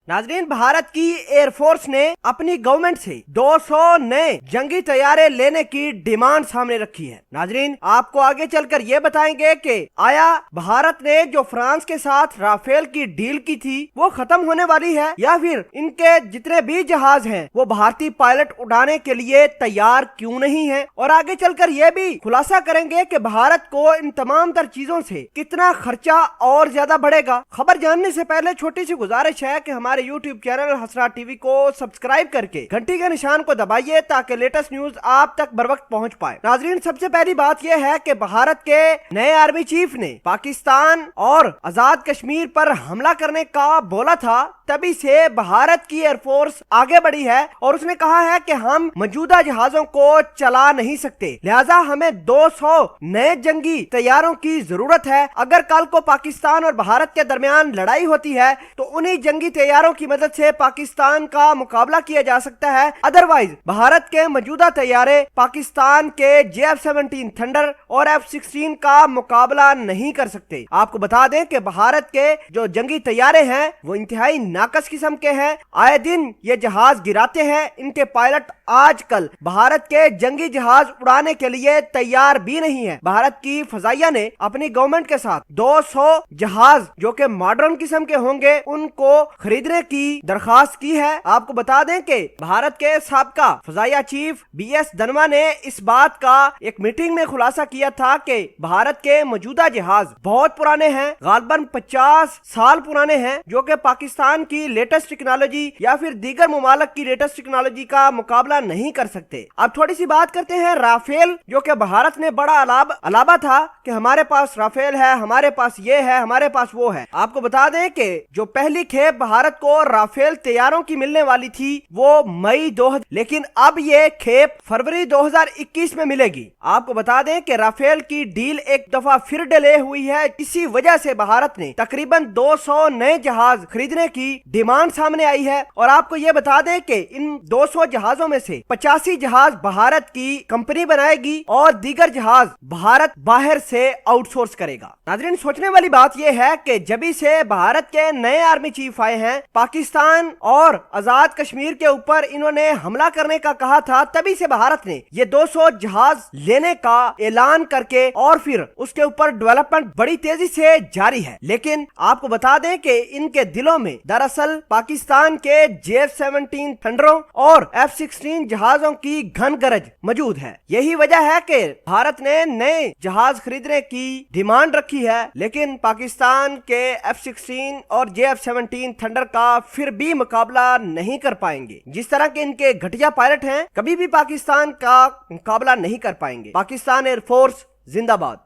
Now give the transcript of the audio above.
नाजरीन, भारत की एयरफोर्स ने अपनी गवर्नमेंट से 200 नए जंगी तैयारे लेने की डिमांड सामने रखी है। नाजरीन, आपको आगे चलकर ये बताएंगे कि आया भारत ने जो फ्रांस के साथ राफेल की डील की थी वो खत्म होने वाली है, या फिर इनके जितने भी जहाज हैं वो भारतीय पायलट उड़ाने के लिए तैयार क्यों नहीं है। और आगे चलकर ये भी खुलासा करेंगे कि भारत को इन तमाम तर चीजों से कितना खर्चा और ज्यादा बढ़ेगा। खबर जानने से पहले छोटी सी गुजारिश है कि हमारे YouTube चैनल हसरा टीवी को सब्सक्राइब करके घंटी के निशान को दबाइए ताकि लेटेस्ट न्यूज आप तक बर वक्त पहुंच पाए। नाजरीन, सबसे पहली बात यह है कि भारत के नए आर्मी चीफ ने पाकिस्तान और आजाद कश्मीर पर हमला करने का बोला था, तभी से भारत की एयरफोर्स आगे बढ़ी है और उसने कहा है कि हम मौजूदा जहाजों को चला नहीं सकते, लिहाजा हमें 200 नए जंगी तैयारों की जरूरत है। अगर कल को पाकिस्तान और भारत के दरमियान लड़ाई होती है तो उन्हीं जंगी तैयारों की मदद से पाकिस्तान का मुकाबला किया जा सकता है। अदरवाइज भारत के मौजूदा तैयारे पाकिस्तान के JF-17 थंडर और F-16 का मुकाबला नहीं कर सकते। आपको बता दें कि भारत के जो जंगी तैयारे हैं वो इंतहाई नाकस किस्म के हैं, आए दिन ये जहाज गिराते हैं। इनके पायलट आजकल भारत के जंगी जहाज उड़ाने के लिए तैयार भी नहीं है। भारत की फजाइया ने अपनी गवर्नमेंट के साथ 200 जहाज जो कि मॉडर्न किस्म के होंगे उनको खरीदने की दरखास्त की है। आपको बता दें कि भारत के साबका फजाइया चीफ BS धनोआ ने इस बात का एक मीटिंग में खुलासा किया था कि भारत के मौजूदा जहाज बहुत पुराने हैं, गालबन 50 साल पुराने हैं, जो कि पाकिस्तान की लेटेस्ट टेक्नोलॉजी या फिर दीगर मुमालिक की लेटेस्ट टेक्नोलॉजी का मुकाबला नहीं कर सकते। अब थोड़ी सी बात करते हैं राफेल, जो कि भारत ने बड़ा अलावा था कि हमारे पास राफेल है, हमारे पास ये है, हमारे पास वो है। आपको बता दें कि जो पहली खेप भारत को राफेल तैयारों की मिलने वाली थी वो मई 2000, लेकिन अब ये खेप फरवरी 2021 में मिलेगी। आपको बता दें कि राफेल की डील एक दफा फिर डिले हुई है। इसी वजह से भारत ने तकरीबन 200 नए जहाज खरीदने की डिमांड सामने आई है। और आपको ये बता दें कि इन 200 जहाजों में से 85 जहाज भारत की कंपनी बनाएगी और दीगर जहाज भारत बाहर से आउटसोर्स करेगा। नाज़रीन, सोचने वाली बात यह है कि जब से भारत के नए आर्मी चीफ आए हैं, पाकिस्तान और आजाद कश्मीर के ऊपर इन्होंने हमला करने का कहा था, तभी से भारत ने ये 200 जहाज लेने का ऐलान करके और फिर उसके ऊपर डेवलपमेंट बड़ी तेजी से जारी है। लेकिन आपको बता दें कि इनके दिलों में दरअसल पाकिस्तान के JF-17 थंडरों और F-16 जहाजों की घन गरज मौजूद है। यही वजह है कि भारत ने नए जहाज खरीदने की डिमांड रखी है, लेकिन पाकिस्तान के F-16 और JF-17 थंडर का फिर भी मुकाबला नहीं कर पाएंगे। जिस तरह के इनके घटिया पायलट हैं, कभी भी पाकिस्तान का मुकाबला नहीं कर पाएंगे। पाकिस्तान एयरफोर्स जिंदाबाद।